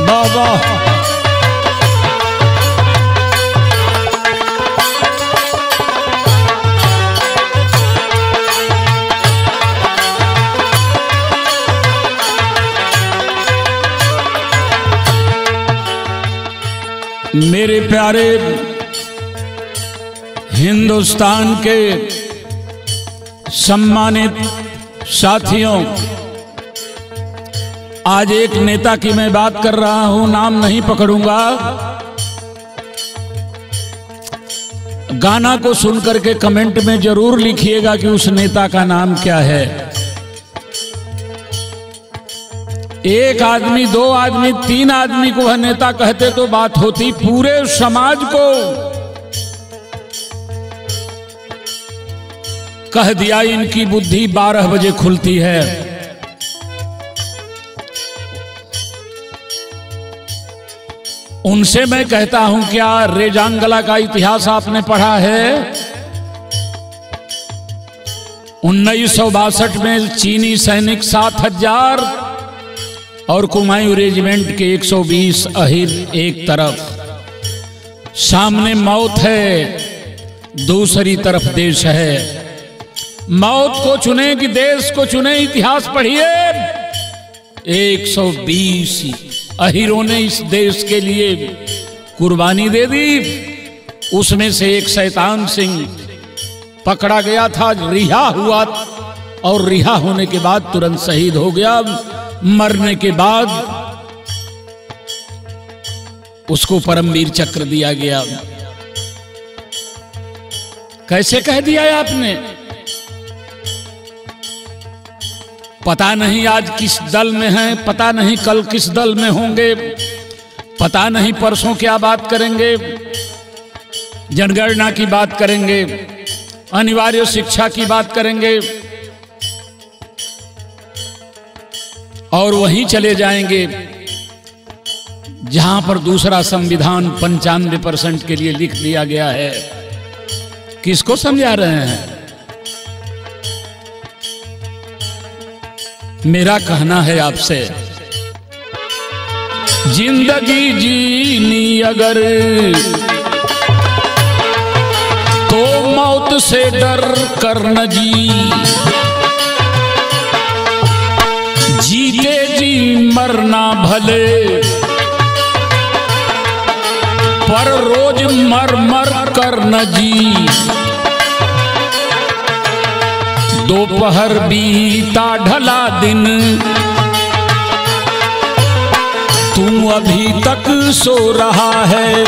वाह वाह। मेरे प्यारे हिंदुस्तान के सम्मानित साथियों, आज एक नेता की मैं बात कर रहा हूं, नाम नहीं पकड़ूंगा। गाना को सुनकर के कमेंट में जरूर लिखिएगा कि उस नेता का नाम क्या है। एक आदमी, दो आदमी, तीन आदमी को वह नेता कहते तो बात होती, पूरे समाज को कह दिया इनकी बुद्धि 12 बजे खुलती है। उनसे मैं कहता हूं, क्या रेजांगला का इतिहास आपने पढ़ा है? 1962 में चीनी सैनिक 7000 और कुमायूं रेजिमेंट के 120 अहिर एक तरफ, सामने मौत है, दूसरी तरफ देश है। मौत को चुने कि देश को चुने? इतिहास पढ़िए। 120 अहिरों ने इस देश के लिए कुर्बानी दे दी। उसमें से एक शैतान सिंह पकड़ा गया था, रिहा हुआ, और रिहा होने के बाद तुरंत शहीद हो गया। मरने के बाद उसको परमवीर चक्र दिया गया। कैसे कह दिया है आपने? पता नहीं आज किस दल में हैं, पता नहीं कल किस दल में होंगे, पता नहीं परसों क्या बात करेंगे। जनगणना की बात करेंगे, अनिवार्य शिक्षा की बात करेंगे, और वहीं चले जाएंगे जहां पर दूसरा संविधान 95% के लिए लिख दिया गया है। किसको समझा रहे हैं? मेरा कहना है आपसे, जिंदगी जीनी अगर तो मौत से डर कर न जी, जीते जी मरना भले, पर रोज मर मर कर न जी। दोपहर बीता ढला दिन, तू अभी तक सो रहा है,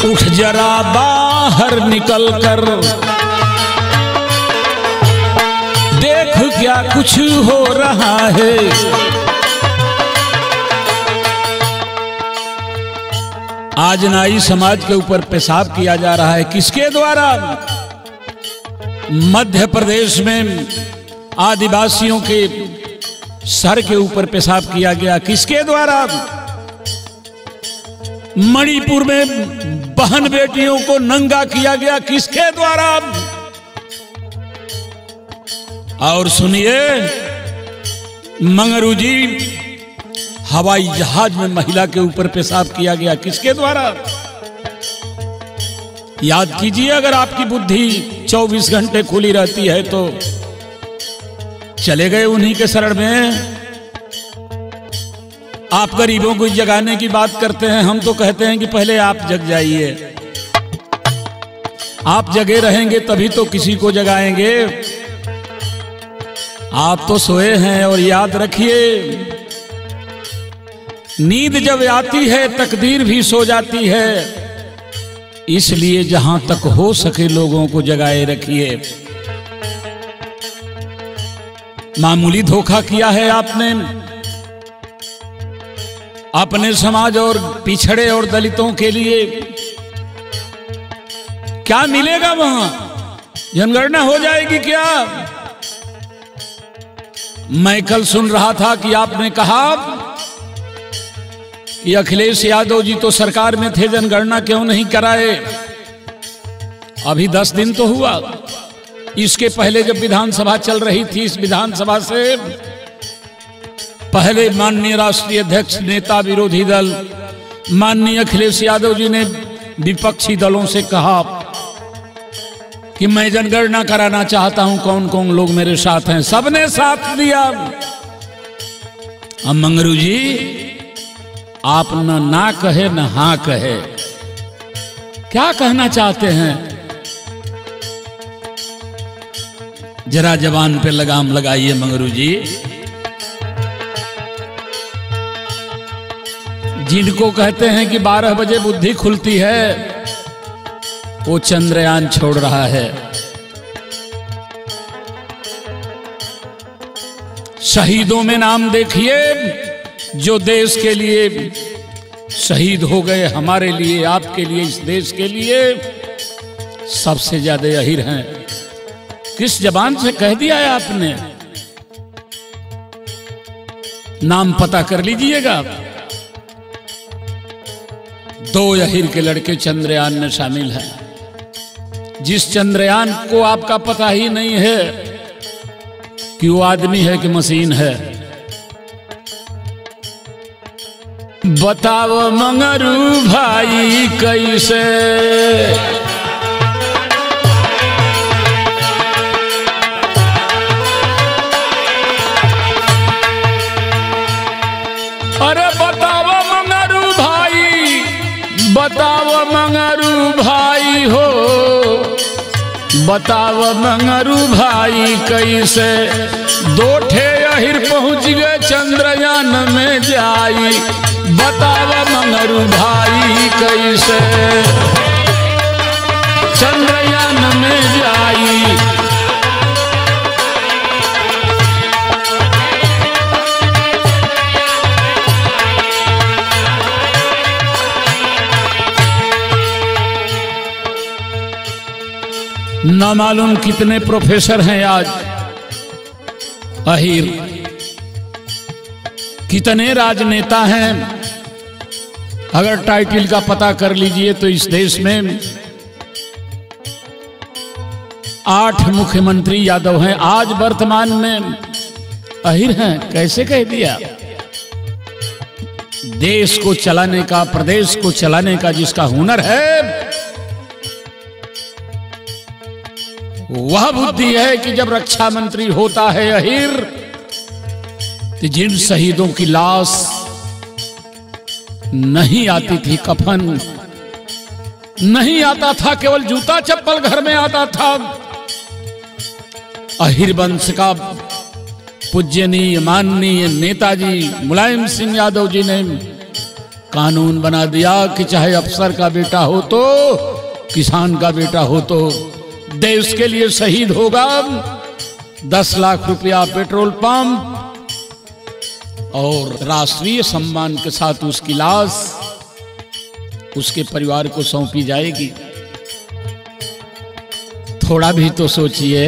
उठ जरा बाहर निकल कर देख क्या कुछ हो रहा है। आज नाई समाज के ऊपर पेशाब किया जा रहा है। किसके द्वारा? मध्य प्रदेश में आदिवासियों के सर के ऊपर पेशाब किया गया। किसके द्वारा? मणिपुर में बहन बेटियों को नंगा किया गया। किसके द्वारा? और सुनिए, मंगरू जी, हवाई जहाज में महिला के ऊपर पेशाब किया गया। किसके द्वारा? याद कीजिए, अगर आपकी बुद्धि 24 घंटे खुली रहती है तो चले गए उन्हीं के शरण में। आप गरीबों को जगाने की बात करते हैं, हम तो कहते हैं कि पहले आप जग जाइए। आप जगे रहेंगे तभी तो किसी को जगाएंगे। आप तो सोए हैं। और याद रखिए, नींद जब आती है तकदीर भी सो जाती है। इसलिए जहां तक हो सके लोगों को जगाए रखिए। मामूली धोखा किया है आपने अपने समाज और पिछड़े और दलितों के लिए। क्या मिलेगा वहां? जनगणना हो जाएगी क्या? मैं कल सुन रहा था कि आपने कहा कि अखिलेश यादव जी तो सरकार में थे, जनगणना क्यों नहीं कराए? अभी 10 दिन तो हुआ। इसके पहले जब विधानसभा चल रही थी, इस विधानसभा से पहले माननीय राष्ट्रीय अध्यक्ष नेता विरोधी दल माननीय अखिलेश यादव जी ने विपक्षी दलों से कहा कि मैं जनगणना कराना चाहता हूं, कौन कौन लोग मेरे साथ हैं। सबने साथ दिया। अब मंगरू जी आप न ना कहे न हाँ कहे, क्या कहना चाहते हैं? जरा जवान पे लगाम लगाइए मंगरू जी। जिनको कहते हैं कि 12 बजे बुद्धि खुलती है, वो चंद्रयान छोड़ रहा है। शहीदों में नाम देखिए जो देश के लिए शहीद हो गए, हमारे लिए, आपके लिए, इस देश के लिए सबसे ज्यादा अहीर हैं। किस जबान से कह दिया है आपने? नाम पता कर लीजिएगा। 2 अहीर के लड़के चंद्रयान में शामिल हैं। जिस चंद्रयान को आपका पता ही नहीं है कि वो आदमी है कि मशीन है। बताओ मंगरू भाई कैसे अरे बताओ मंगरू भाई, बताओ मंगरू भाई हो, बताओ मंगरू भाई कैसे 2 अहीर पहुंच गए चंद्रयान में जाई। बताओ मंगरू भाई कैसे चंद्रयान में जाई। न मालूम कितने प्रोफेसर हैं आज अहीर, कितने राजनेता हैं। अगर टाइटल का पता कर लीजिए तो इस देश में 8 मुख्यमंत्री यादव हैं, आज वर्तमान में अहीर हैं। कैसे कह दिया? देश को चलाने का, प्रदेश को चलाने का जिसका हुनर है, वह बुद्धि है कि जब रक्षा मंत्री होता है अहीर, तो जिन शहीदों की लाश नहीं आती थी, कफन नहीं आता था, केवल जूता चप्पल घर में आता था, अहीर वंश का पूज्यनीय माननीय नेताजी मुलायम सिंह यादव जी ने कानून बना दिया कि चाहे अफसर का बेटा हो तो, किसान का बेटा हो तो, देश के लिए शहीद होगा 10 लाख रुपया पेट्रोल पंप और राष्ट्रीय सम्मान के साथ उसकी लाश उसके परिवार को सौंपी जाएगी। थोड़ा भी तो सोचिए।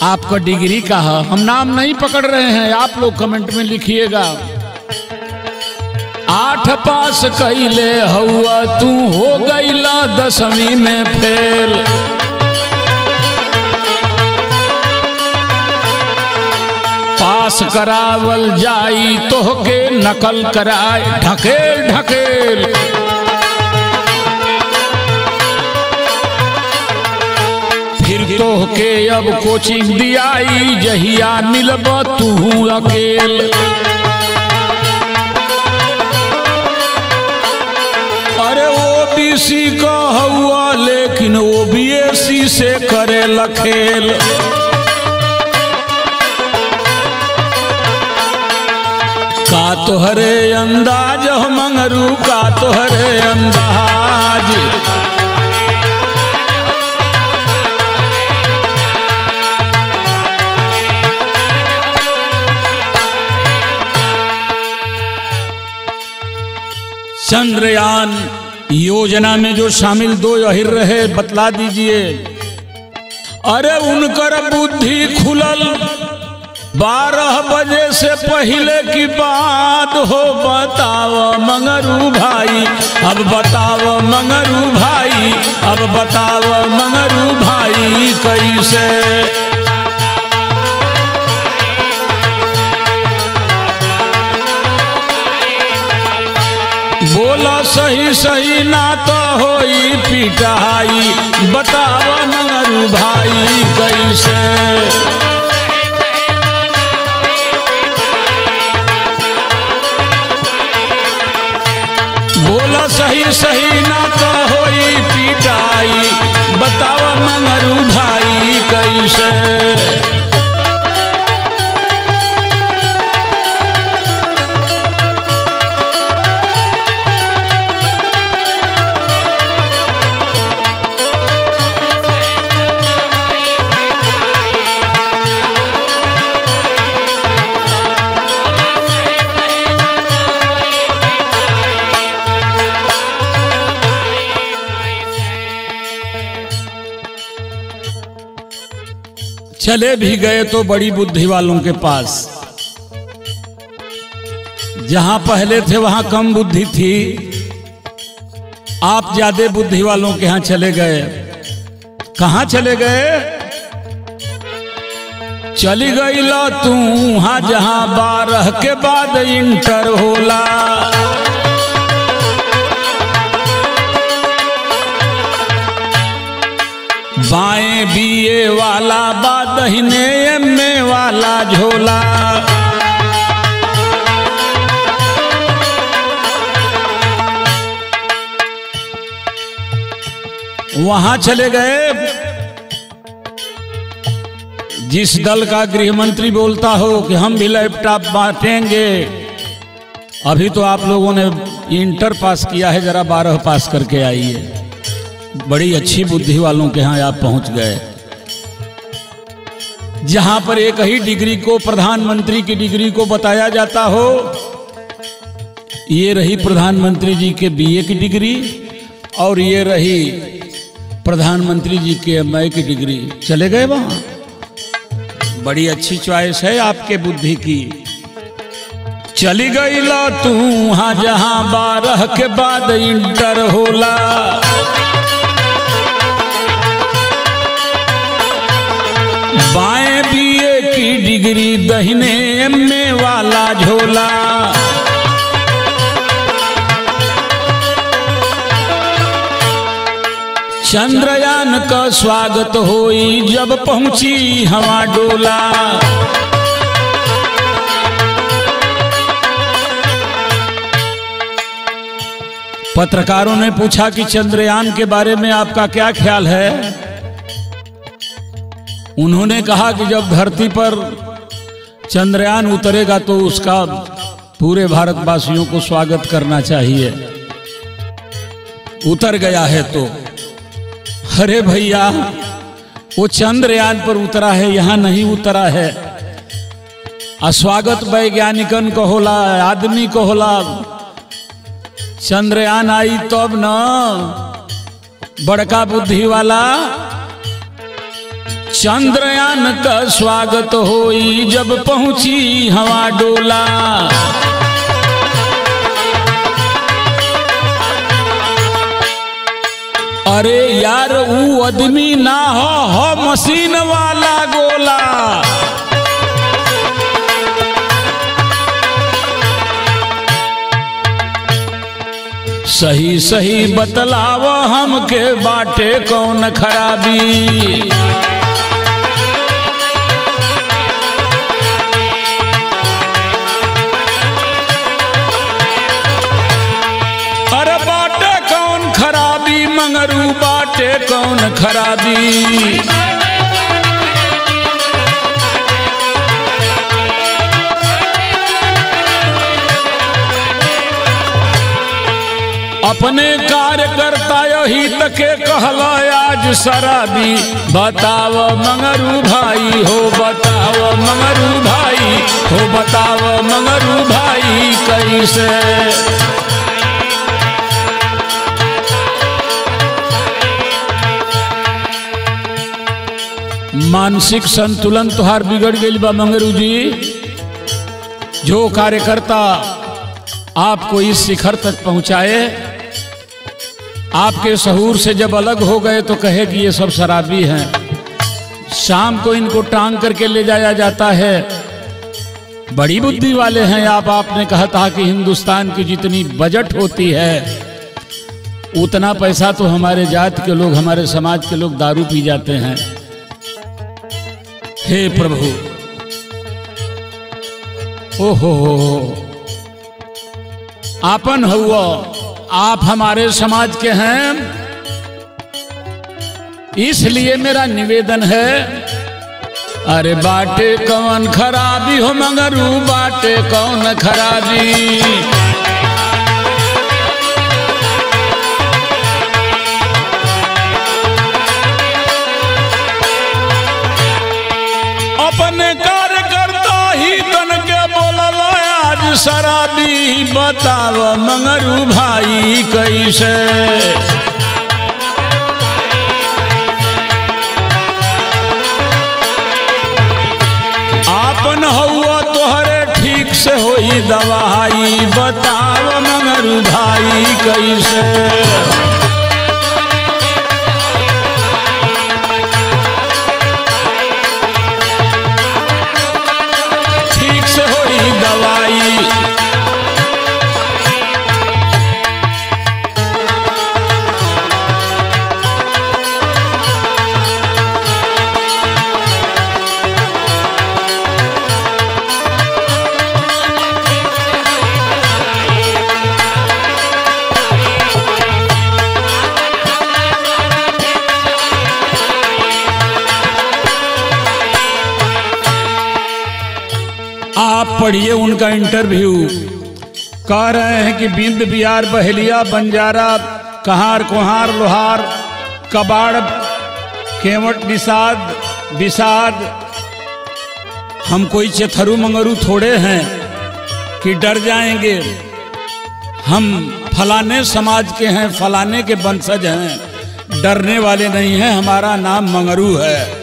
आपका डिग्री का है, हम नाम नहीं पकड़ रहे हैं, आप लोग कमेंट में लिखिएगा। 8 पास कैले हुआ तू हो गईला 10वीं में फेल। पास करावल जाई तोहके नकल कराए ढकेल ढकेल। फिर तोहके अब कोचिंग दियाई जहिया मिलब तू अकेल। अरे ओबीसी का हुआ लेकिन ओबीएसी से करे लखेल। का तोहरे अंदाज हो मंगरू, का तोहरे अंदाज। चंद्रयान योजना में जो शामिल 2 अहीर रहे, बतला दीजिए। अरे उनकर बुद्धि खुलल 12 बजे से पहले की बात हो। बताओ मंगरू भाई, अब बताओ मंगरू भाई, अब बताओ मंगरू भाई कैसे बोला सही सही ना तो होई पिटाई, बतावा मंगरू भाई कैसे। बोला सही सही ना तो होई पिटाई, बतावा मंगरू भाई कैसे। चले भी गए तो बड़ी बुद्धि वालों के पास। जहां पहले थे वहां कम बुद्धि थी, आप ज्यादा बुद्धि वालों के यहां चले गए। कहां चले गए? चली गई ला तू वहां जहां 12 के बाद इंटर होला। बाएं बीए वाला बा दहिने एमए वाला झोला। वहां चले गए जिस दल का गृह मंत्री बोलता हो कि हम भी लैपटॉप बांटेंगे। अभी तो आप लोगों ने इंटर पास किया है, जरा 12 पास करके आइए। बड़ी अच्छी बुद्धि वालों के यहाँ आप पहुंच गए। जहां पर एक ही डिग्री को, प्रधानमंत्री की डिग्री को बताया जाता हो, ये रही प्रधानमंत्री जी के बीए की डिग्री और ये रही प्रधानमंत्री जी के एमए की डिग्री। चले गए वहां। बड़ी अच्छी चॉइस है आपके बुद्धि की। चली गई ला तू वहां जहां 12 के बाद इंटर होला। बाएं बीए की डिग्री दहिने एमए वाला झोला। चंद्रयान का स्वागत होई जब पहुंची हवा डोला। पत्रकारों ने पूछा कि चंद्रयान के बारे में आपका क्या ख्याल है। उन्होंने कहा कि जब धरती पर चंद्रयान उतरेगा तो उसका पूरे भारतवासियों को स्वागत करना चाहिए। उतर गया है तो अरे भैया, वो चंद्रयान पर उतरा है, यहां नहीं उतरा है। स्वागत वैज्ञानिकन को होला, आदमी को होला। चंद्रयान आई तब न बड़का बुद्धि वाला। चंद्रयान का स्वागत होई जब पहुंची हवा डोला। अरे यार वो आदमी ना हो मशीन वाला गोला। सही सही बतलाव हमके बाटे कौन खराबी। मंगरू बाटे कौन खराबी। अपने कार्यकर्ता यही तके कहला आज शराबी। बताव मंगरू भाई हो, बताव मंगरू भाई हो, बताव मंगरू भाई कैसे। मानसिक संतुलन तुहार बिगड़ गई बा मंगरू जी। जो कार्यकर्ता आपको इस शिखर तक पहुंचाए, आपके शहूर से जब अलग हो गए तो कहे कि ये सब शराबी हैं। शाम को इनको टांग करके ले जाया जाता है, बड़ी बुद्धि वाले हैं आप। आपने कहा था कि हिंदुस्तान की जितनी बजट होती है उतना पैसा तो हमारे जात के लोग, हमारे समाज के लोग दारू पी जाते हैं। हे प्रभु, ओहो, आपन हुआ, आप हमारे समाज के हैं, इसलिए मेरा निवेदन है, अरे बाटे कौन खराबी हो मंगरू, बाटे कौन खराबी। अपने कार्यकर्ता ही तन के बोलल आज शराबी, बताव मंगरू भाई कैसे। आपन हुआ तोहरे ठीक से होई दवाई, बताव मंगरू भाई कैसे। ठीक से होई दवाई। आप पढ़िए उनका इंटरव्यू। कह रहे हैं कि बिंद बिहार बहेलिया बंजारा कहार कुहार लोहार कबाड़ केवट विषाद हम कोई चथरू मंगरू थोड़े हैं कि डर जाएंगे। हम फलाने समाज के हैं, फलाने के वंशज हैं, डरने वाले नहीं हैं, हमारा नाम मंगरू है।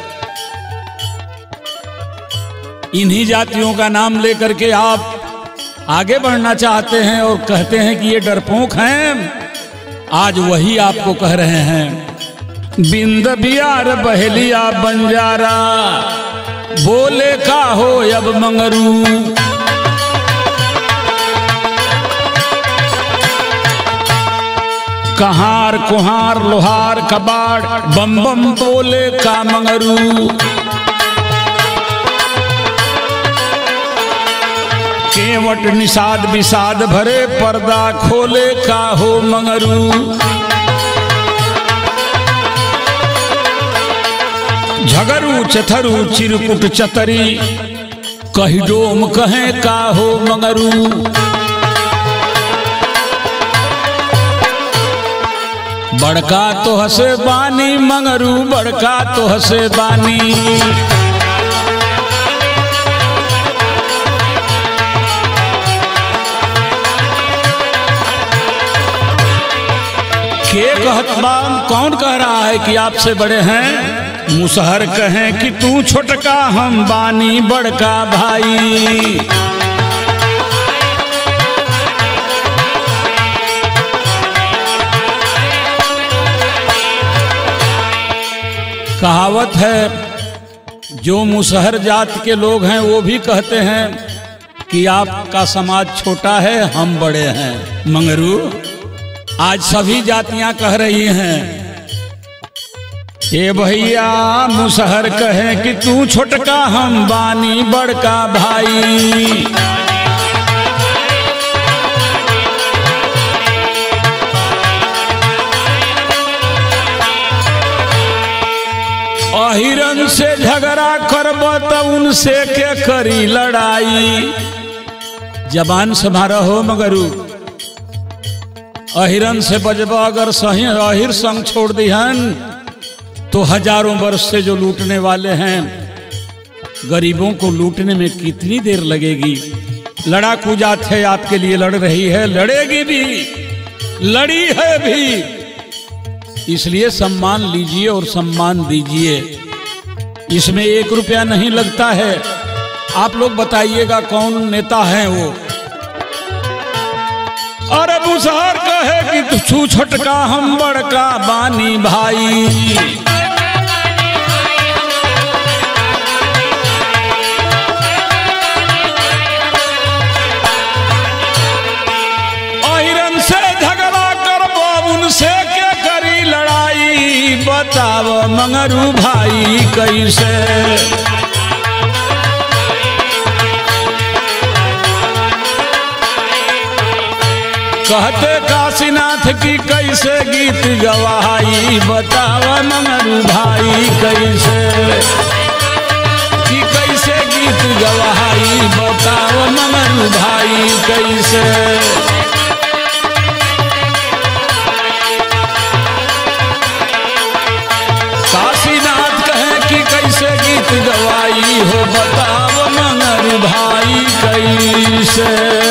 इन्हीं जातियों का नाम लेकर के आप आगे बढ़ना चाहते हैं और कहते हैं कि ये डरपोक हैं। आज वही आपको कह रहे हैं। बिंद बिहार बहेलिया बंजारा बोले का हो अब मंगरू। कहार कुहार लोहार कबाड़ बम बम बोले का मंगरू। केवट निषाद विषाद भरे पर्दा खोले का हो मंगरू। झगरू चथरू चिरकुट चतरी कही डोम कहे का हो मंगरू। बड़का तो हसे बानी मंगरू, बड़का तो हसे बानी। के कहतबा कौन कह रहा है कि आपसे बड़े हैं? मुसहर कहें कि तू छोटका हम बानी बड़का भाई। कहावत है जो मुसहर जात के लोग हैं वो भी कहते हैं कि आपका समाज छोटा है हम बड़े हैं मंगरू। आज सभी जातियां कह रही हैं ये भैया मुसहर कहे कि तू छोटका हम बानी बड़का भाई। अहिरन से झगड़ा करब तो उनसे के करी लड़ाई। जबान संभारा हो मगरू। अहिरन से बजबा अगर सही अहिर संग छोड़ दिहन तो हजारों वर्ष से जो लूटने वाले हैं गरीबों को लूटने में कितनी देर लगेगी। लड़ाकू जात है आपके लिए लड़ रही है, लड़ेगी भी, लड़ी है भी। इसलिए सम्मान लीजिए और सम्मान दीजिए। इसमें 1 रुपया नहीं लगता है। आप लोग बताइएगा कौन नेता है वो। अरे मुसहर कहे कि तू छोटका हम बड़का बानी भाई। बताव मंगरू भाई कैसे। कहते काशीनाथ की कैसे गीत गवाई बताव मंगरू भाई कैसे, कि कैसे गीत गवाई बताव मंगरू भाई कैसे। काशीनाथ कहे कि कैसे गीत गवाई हो बताव मंगरू भाई कैसे।